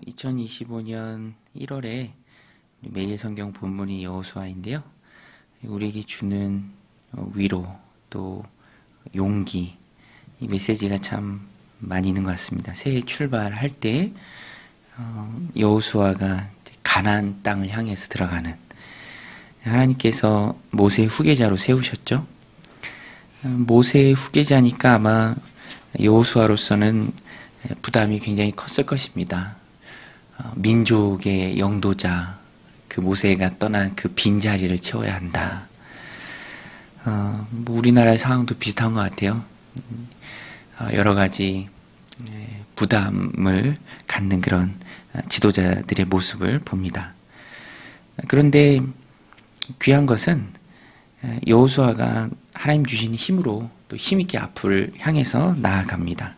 2025년 1월에 매일 성경 본문이 여호수아인데요. 우리에게 주는 위로 또 용기, 이 메시지가 참 많이 있는 것 같습니다. 새해 출발할 때 여호수아가 가나안 땅을 향해서 들어가는, 하나님께서 모세의 후계자로 세우셨죠. 모세의 후계자니까 아마 여호수아로서는 부담이 굉장히 컸을 것입니다. 민족의 영도자, 그 모세가 떠난 그 빈자리를 채워야 한다. 우리나라의 상황도 비슷한 것 같아요. 여러 가지 부담을 갖는 그런 지도자들의 모습을 봅니다. 그런데 귀한 것은 여호수아가 하나님 주신 힘으로 또 힘있게 앞을 향해서 나아갑니다.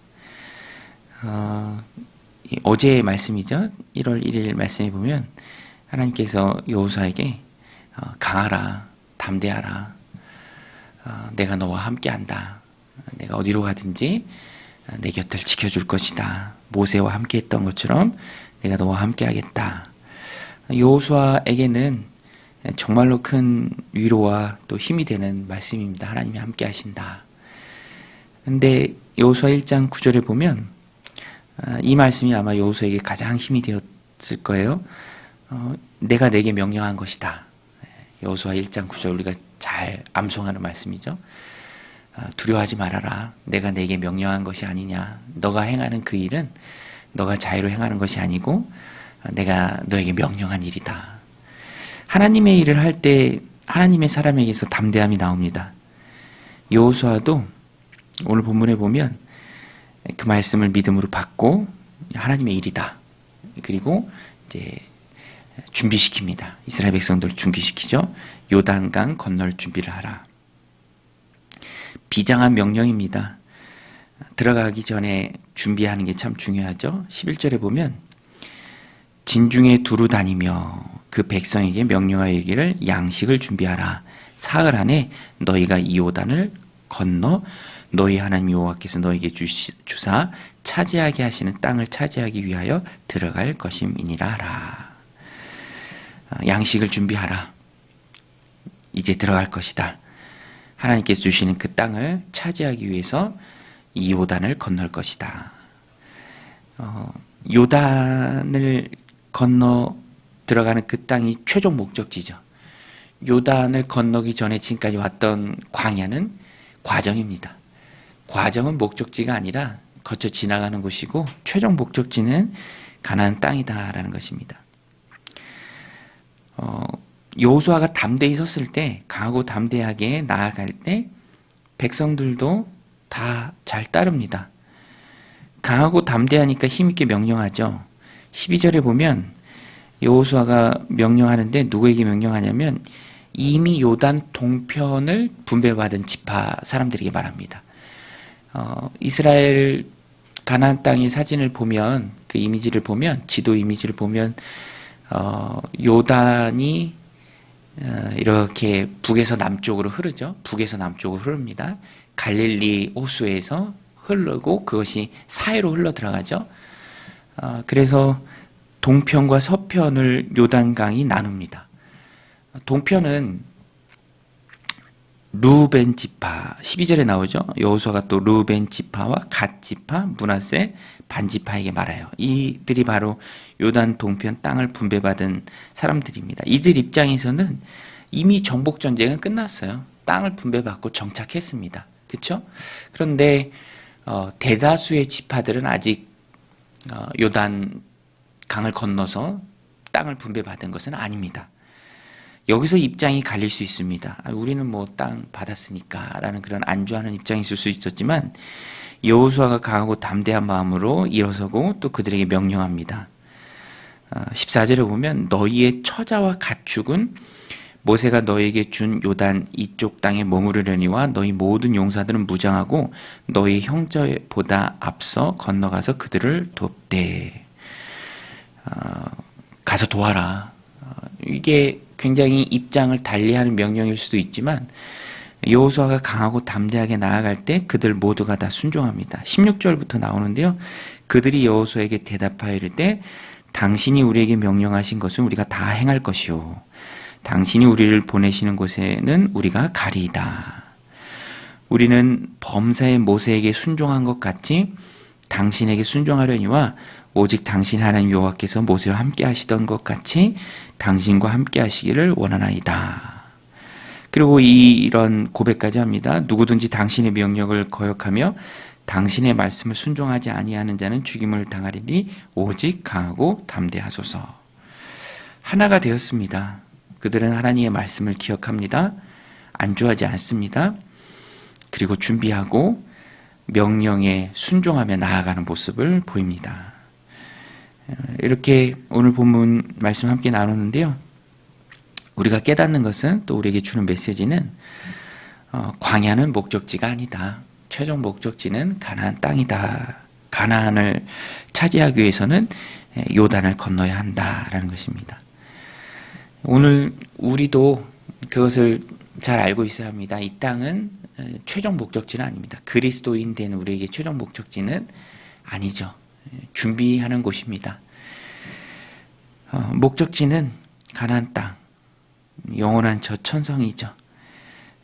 어제의 말씀이죠. 1월 1일 말씀에 보면 하나님께서 여호수아에게 강하라, 담대하라, 내가 너와 함께한다, 내가 어디로 가든지 내 곁을 지켜줄 것이다, 모세와 함께했던 것처럼 내가 너와 함께하겠다. 여호수아에게는 정말로 큰 위로와 또 힘이 되는 말씀입니다. 하나님이 함께하신다. 근데 여호수아 1장 9절에 보면 이 말씀이 아마 여호수아에게 가장 힘이 되었을 거예요. 내가 내게 명령한 것이다. 여호수아 1장 9절 우리가 잘 암송하는 말씀이죠. 두려워하지 말아라. 내가 내게 명령한 것이 아니냐. 너가 행하는 그 일은 너가 자유로 행하는 것이 아니고 내가 너에게 명령한 일이다. 하나님의 일을 할 때 하나님의 사람에게서 담대함이 나옵니다. 여호수아도 오늘 본문에 보면 그 말씀을 믿음으로 받고 하나님의 일이다. 그리고 이제 준비시킵니다. 이스라엘 백성들을 준비시키죠. 요단강 건널 준비를 하라. 비장한 명령입니다. 들어가기 전에 준비하는 게 참 중요하죠. 11절에 보면 진중에 두루 다니며 그 백성에게 명령하여 이르기를 양식을 준비하라. 사흘 안에 너희가 이 요단을 건너 너희 하나님 여호와께서 너희에게 주사 차지하게 하시는 땅을 차지하기 위하여 들어갈 것임이니라 하라. 양식을 준비하라. 이제 들어갈 것이다. 하나님께서 주시는 그 땅을 차지하기 위해서 이 요단을 건널 것이다. 요단을 건너 들어가는 그 땅이 최종 목적지죠. 요단을 건너기 전에 지금까지 왔던 광야는 과정입니다. 과정은 목적지가 아니라 거쳐 지나가는 곳이고 최종 목적지는 가나안 땅이다라는 것입니다. 여호수아가 담대히 섰을 때, 강하고 담대하게 나아갈 때 백성들도 다 잘 따릅니다. 강하고 담대하니까 힘있게 명령하죠. 12절에 보면 여호수아가 명령하는데 누구에게 명령하냐면 이미 요단 동편을 분배받은 지파 사람들에게 말합니다. 이스라엘 가나안 땅의 사진을 보면, 그 이미지를 보면, 지도 이미지를 보면 요단이 이렇게 북에서 남쪽으로 흐르죠. 북에서 남쪽으로 흐릅니다. 갈릴리 호수에서 흐르고 그것이 사해로 흘러 들어가죠. 그래서 동편과 서편을 요단강이 나눕니다. 동편은 르우벤 지파, 12절에 나오죠. 여호수아가 또 르우벤 지파와 갓 지파, 므낫세 반 지파에게 말해요. 이들이 바로 요단 동편 땅을 분배받은 사람들입니다. 이들 입장에서는 이미 정복 전쟁은 끝났어요. 땅을 분배받고 정착했습니다. 그렇죠? 그런데 대다수의 지파들은 아직 요단 강을 건너서 땅을 분배받은 것은 아닙니다. 여기서 입장이 갈릴 수 있습니다. 우리는 뭐 땅 받았으니까 라는 그런 안주하는 입장이 있을 수 있었지만 여호수아가 강하고 담대한 마음으로 일어서고 또 그들에게 명령합니다. 14절에 보면 너희의 처자와 가축은 모세가 너희에게 준 요단 이쪽 땅에 머무르려니와 너희 모든 용사들은 무장하고 너희 형제보다 앞서 건너가서 그들을 돕되. 가서 도와라. 이게 굉장히 입장을 달리하는 명령일 수도 있지만 여호수아가 강하고 담대하게 나아갈 때 그들 모두가 다 순종합니다. 16절부터 나오는데요. 그들이 여호수아에게 대답하여 이르되 당신이 우리에게 명령하신 것은 우리가 다 행할 것이요 당신이 우리를 보내시는 곳에는 우리가 가리이다. 우리는 범사의 모세에게 순종한 것 같이 당신에게 순종하려니와 오직 당신 하나님 여호와께서 모세와 함께 하시던 것 같이 당신과 함께 하시기를 원하나이다. 그리고 이런 고백까지 합니다. 누구든지 당신의 명령을 거역하며 당신의 말씀을 순종하지 아니하는 자는 죽임을 당하리니 오직 강하고 담대하소서. 하나가 되었습니다. 그들은 하나님의 말씀을 기억합니다. 안주하지 않습니다. 그리고 준비하고 명령에 순종하며 나아가는 모습을 보입니다. 이렇게 오늘 본문 말씀 함께 나누는데요. 우리가 깨닫는 것은 또 우리에게 주는 메시지는 광야는 목적지가 아니다. 최종 목적지는 가나안 땅이다. 가나안을 차지하기 위해서는 요단을 건너야 한다라는 것입니다. 오늘 우리도 그것을 잘 알고 있어야 합니다. 이 땅은 최종 목적지는 아닙니다. 그리스도인 된 우리에게 최종 목적지는 아니죠. 준비하는 곳입니다. 목적지는 가나안 땅, 영원한 저 천성이죠.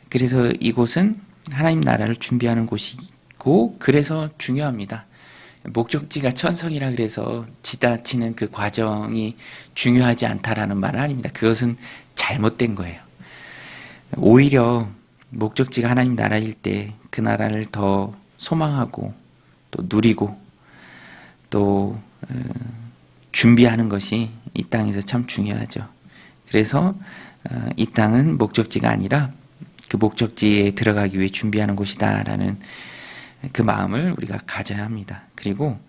그래서 이곳은 하나님 나라를 준비하는 곳이고 그래서 중요합니다. 목적지가 천성이라 그래서 지나치는 그 과정이 중요하지 않다라는 말은 아닙니다. 그것은 잘못된 거예요. 오히려 목적지가 하나님 나라일 때 그 나라를 더 소망하고 또 누리고 또 준비하는 것이 이 땅에서 참 중요하죠. 그래서 이 땅은 목적지가 아니라 그 목적지에 들어가기 위해 준비하는 곳이다라는 그 마음을 우리가 가져야 합니다. 그리고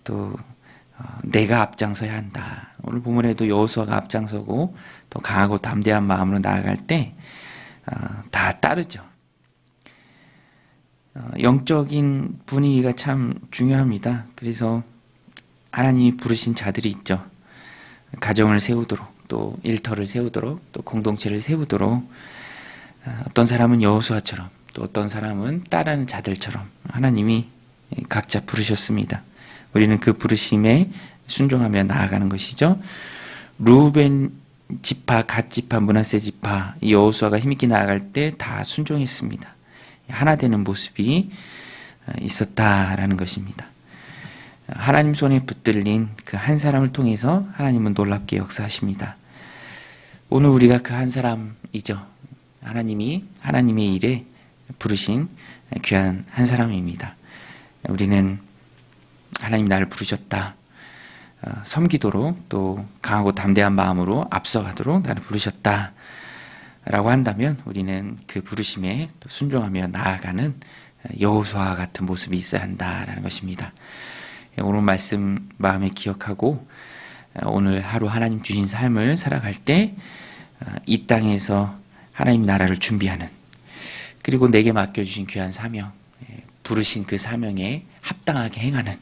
또 내가 앞장서야 한다. 오늘 본문에도 여호수아가 앞장서고 또 강하고 담대한 마음으로 나아갈 때 다 따르죠. 영적인 분위기가 참 중요합니다. 그래서 하나님이 부르신 자들이 있죠. 가정을 세우도록 또 일터를 세우도록 또 공동체를 세우도록 어떤 사람은 여호수아처럼 또 어떤 사람은 따르는 자들처럼 하나님이 각자 부르셨습니다. 우리는 그 부르심에 순종하며 나아가는 것이죠. 루벤 지파, 갓 지파, 므낫세 지파, 이 여호수아가 힘있게 나아갈 때 다 순종했습니다. 하나 되는 모습이 있었다라는 것입니다. 하나님 손에 붙들린 그 한 사람을 통해서 하나님은 놀랍게 역사하십니다. 오늘 우리가 그 한 사람이죠. 하나님이 하나님의 일에 부르신 귀한 한 사람입니다. 우리는 하나님 나를 부르셨다. 섬기도록 또 강하고 담대한 마음으로 앞서가도록 나를 부르셨다. 라고 한다면 우리는 그 부르심에 순종하며 나아가는 여호수아와 같은 모습이 있어야 한다라는 것입니다. 오늘 말씀 마음에 기억하고 오늘 하루 하나님 주신 삶을 살아갈 때 이 땅에서 하나님 나라를 준비하는 그리고 내게 맡겨주신 귀한 사명, 부르신 그 사명에 합당하게 행하는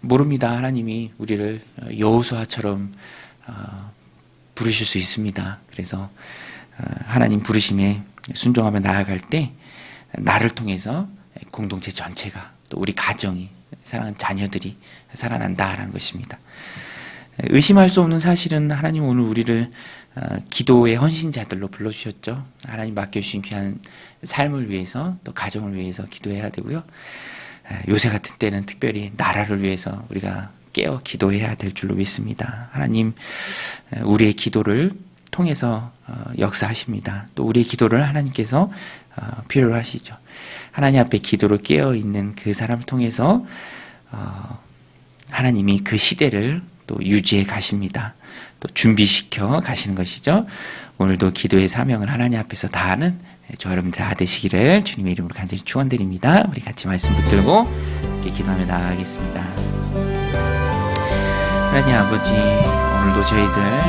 모릅니다. 하나님이 우리를 여호수아처럼 부르실 수 있습니다. 그래서 하나님 부르심에 순종하며 나아갈 때 나를 통해서 공동체 전체가 또 우리 가정이 사랑하는 자녀들이 살아난다라는 것입니다. 의심할 수 없는 사실은 하나님 오늘 우리를 기도의 헌신자들로 불러주셨죠. 하나님 맡겨주신 귀한 삶을 위해서 또 가정을 위해서 기도해야 되고요. 요새 같은 때는 특별히 나라를 위해서 우리가 깨어 기도해야 될 줄로 믿습니다. 하나님 우리의 기도를 통해서 역사하십니다. 또 우리의 기도를 하나님께서 필요로 하시죠. 하나님 앞에 기도로 깨어있는 그 사람을 통해서 하나님이 그 시대를 또 유지해 가십니다. 또 준비시켜 가시는 것이죠. 오늘도 기도의 사명을 하나님 앞에서 다하는 저 여러분들 다 되시기를 주님의 이름으로 간절히 축원드립니다. 우리 같이 말씀 붙들고 이렇게 기도하며 나아가겠습니다. 하나님 아버지, 오늘도 저희들